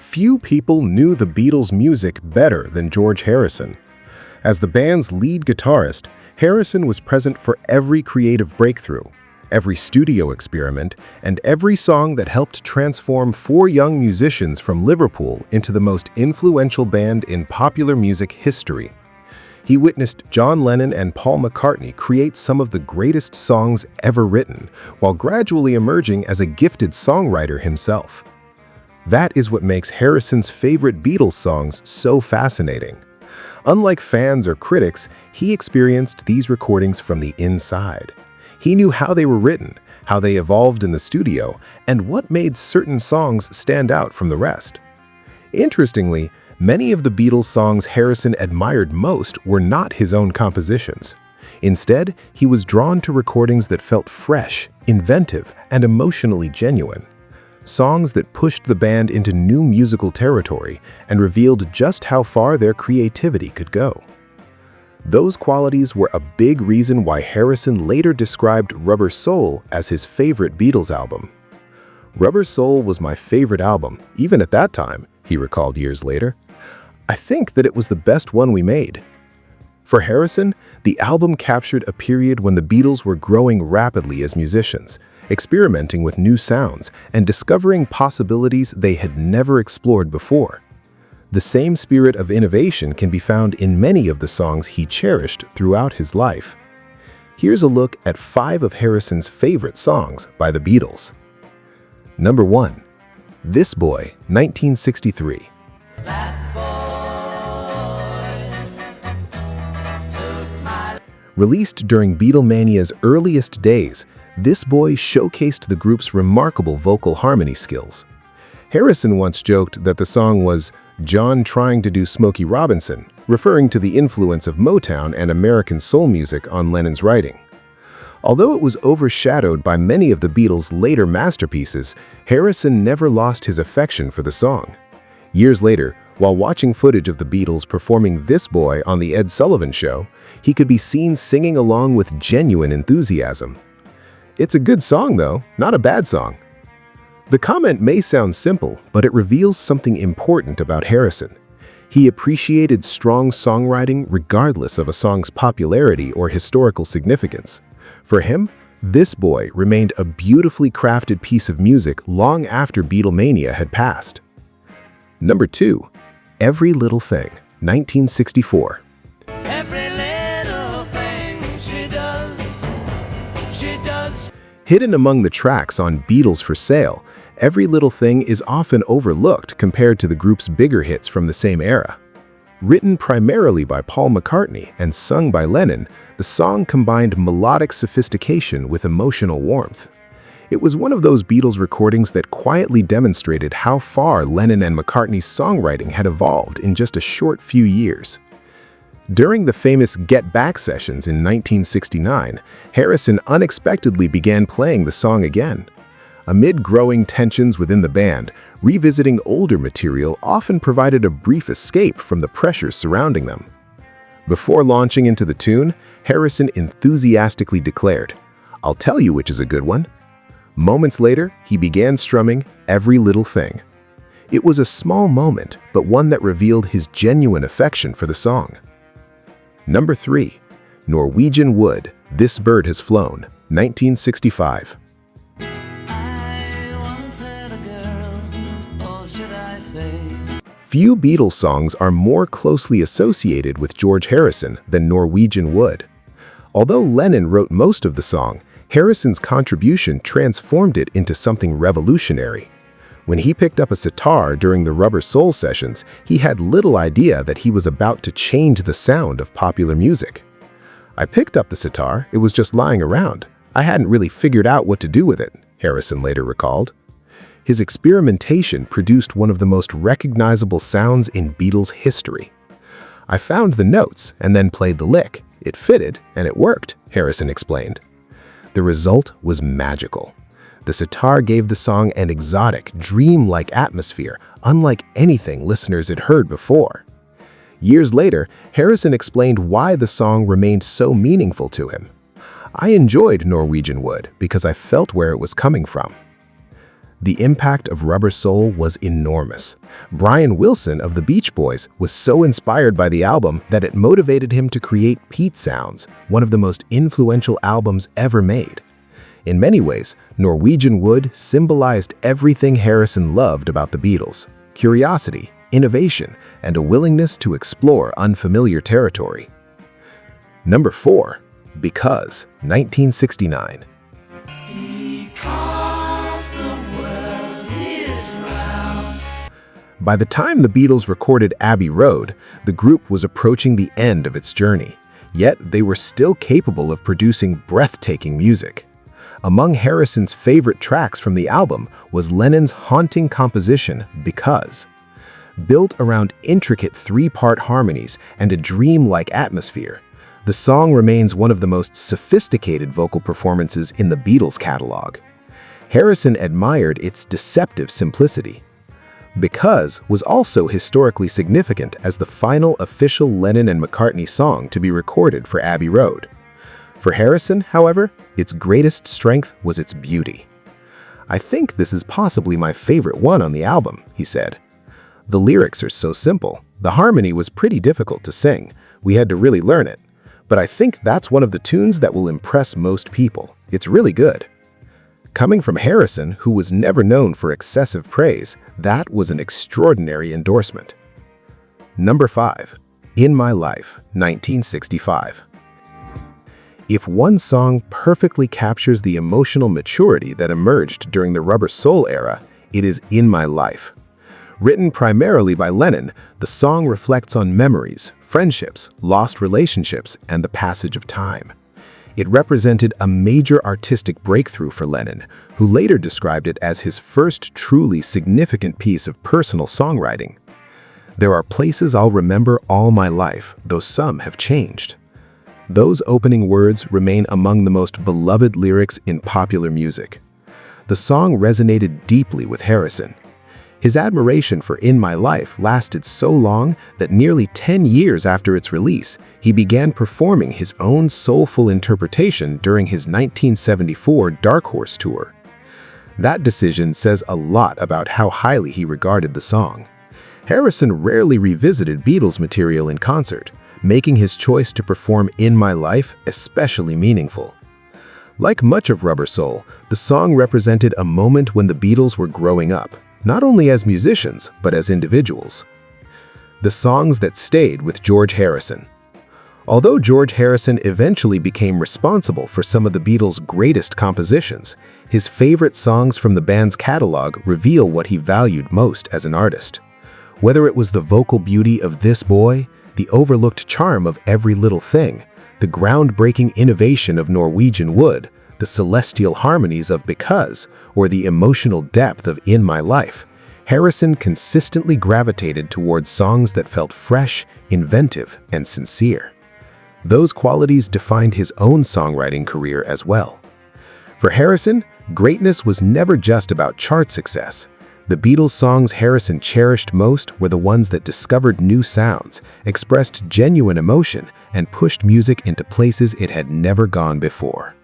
Few people knew the Beatles' music better than George Harrison. As the band's lead guitarist, Harrison was present for every creative breakthrough, every studio experiment, and every song that helped transform four young musicians from Liverpool into the most influential band in popular music history. He witnessed John Lennon and Paul McCartney create some of the greatest songs ever written, while gradually emerging as a gifted songwriter himself. That is what makes Harrison's favorite Beatles songs so fascinating. Unlike fans or critics, he experienced these recordings from the inside. He knew how they were written, how they evolved in the studio, and what made certain songs stand out from the rest. Interestingly, many of the Beatles songs Harrison admired most were not his own compositions. Instead, he was drawn to recordings that felt fresh, inventive, and emotionally genuine. Songs that pushed the band into new musical territory and revealed just how far their creativity could go. Those qualities were a big reason why Harrison later described Rubber Soul as his favorite Beatles album. "Rubber Soul was my favorite album, even at that time," he recalled years later. "I think that it was the best one we made." For Harrison, the album captured a period when the Beatles were growing rapidly as musicians, experimenting with new sounds and discovering possibilities they had never explored before. The same spirit of innovation can be found in many of the songs he cherished throughout his life. Here's a look at 5 of Harrison's favorite songs by the Beatles. Number 1. This Boy, 1963. Released during Beatlemania's earliest days, This Boy showcased the group's remarkable vocal harmony skills. Harrison once joked that the song was John trying to do Smokey Robinson, referring to the influence of Motown and American soul music on Lennon's writing. Although it was overshadowed by many of the Beatles' later masterpieces, Harrison never lost his affection for the song. Years later, while watching footage of the Beatles performing This Boy on The Ed Sullivan Show, he could be seen singing along with genuine enthusiasm. It's a good song, though, not a bad song. The comment may sound simple, but it reveals something important about Harrison. He appreciated strong songwriting regardless of a song's popularity or historical significance. For him, This Boy remained a beautifully crafted piece of music long after Beatlemania had passed. Number 2. Every Little Thing, 1964. Hidden among the tracks on Beatles for Sale, Every Little Thing is often overlooked compared to the group's bigger hits from the same era. Written primarily by Paul McCartney and sung by Lennon, the song combined melodic sophistication with emotional warmth. It was one of those Beatles recordings that quietly demonstrated how far Lennon and McCartney's songwriting had evolved in just a short few years. During the famous Get Back sessions in 1969, Harrison unexpectedly began playing the song again. Amid growing tensions within the band, revisiting older material often provided a brief escape from the pressures surrounding them. Before launching into the tune, Harrison enthusiastically declared, "I'll tell you which is a good one." Moments later, he began strumming Every Little Thing. It was a small moment, but one that revealed his genuine affection for the song. Number 3. Norwegian Wood, This Bird Has Flown, 1965. Few Beatles songs are more closely associated with George Harrison than Norwegian Wood. Although Lennon wrote most of the song, Harrison's contribution transformed it into something revolutionary. When he picked up a sitar during the Rubber Soul sessions, he had little idea that he was about to change the sound of popular music. "I picked up the sitar, it was just lying around. I hadn't really figured out what to do with it," Harrison later recalled. His experimentation produced one of the most recognizable sounds in Beatles history. "I found the notes and then played the lick. It fitted and it worked," Harrison explained. The result was magical. The sitar gave the song an exotic, dreamlike atmosphere, unlike anything listeners had heard before. Years later, Harrison explained why the song remained so meaningful to him. "I enjoyed Norwegian Wood because I felt where it was coming from." The impact of Rubber Soul was enormous. Brian Wilson of the Beach Boys was so inspired by the album that it motivated him to create Pete Sounds, one of the most influential albums ever made. In many ways, Norwegian Wood symbolized everything Harrison loved about the Beatles: curiosity, innovation, and a willingness to explore unfamiliar territory. Number 4. Because, 1969. By the time the Beatles recorded Abbey Road, the group was approaching the end of its journey, yet they were still capable of producing breathtaking music. Among Harrison's favorite tracks from the album was Lennon's haunting composition, Because. Built around intricate three-part harmonies and a dream-like atmosphere, the song remains one of the most sophisticated vocal performances in the Beatles' catalog. Harrison admired its deceptive simplicity. Because was also historically significant as the final official Lennon and McCartney song to be recorded for Abbey Road. For Harrison, however, its greatest strength was its beauty. "I think this is possibly my favorite one on the album," he said. "The lyrics are so simple. The harmony was pretty difficult to sing. We had to really learn it. But I think that's one of the tunes that will impress most people. It's really good." Coming from Harrison, who was never known for excessive praise, that was an extraordinary endorsement. Number 5. In My Life, 1965. If one song perfectly captures the emotional maturity that emerged during the Rubber Soul era, it is In My Life. Written primarily by Lennon, the song reflects on memories, friendships, lost relationships, and the passage of time. It represented a major artistic breakthrough for Lennon, who later described it as his first truly significant piece of personal songwriting. "There are places I'll remember all my life, though some have changed." Those opening words remain among the most beloved lyrics in popular music. The song resonated deeply with Harrison. His admiration for In My Life lasted so long that nearly 10 years after its release, he began performing his own soulful interpretation during his 1974 Dark Horse tour. That decision says a lot about how highly he regarded the song. Harrison rarely revisited Beatles material in concert, making his choice to perform In My Life especially meaningful. Like much of Rubber Soul, the song represented a moment when the Beatles were growing up, not only as musicians, but as individuals. The songs that stayed with George Harrison. Although George Harrison eventually became responsible for some of the Beatles' greatest compositions, his favorite songs from the band's catalog reveal what he valued most as an artist. Whether it was the vocal beauty of This Boy, the overlooked charm of Every Little Thing, the groundbreaking innovation of Norwegian Wood, the celestial harmonies of Because, or the emotional depth of In My Life, Harrison consistently gravitated towards songs that felt fresh, inventive, and sincere. Those qualities defined his own songwriting career as well. For Harrison, greatness was never just about chart success. The Beatles' songs Harrison cherished most were the ones that discovered new sounds, expressed genuine emotion, and pushed music into places it had never gone before.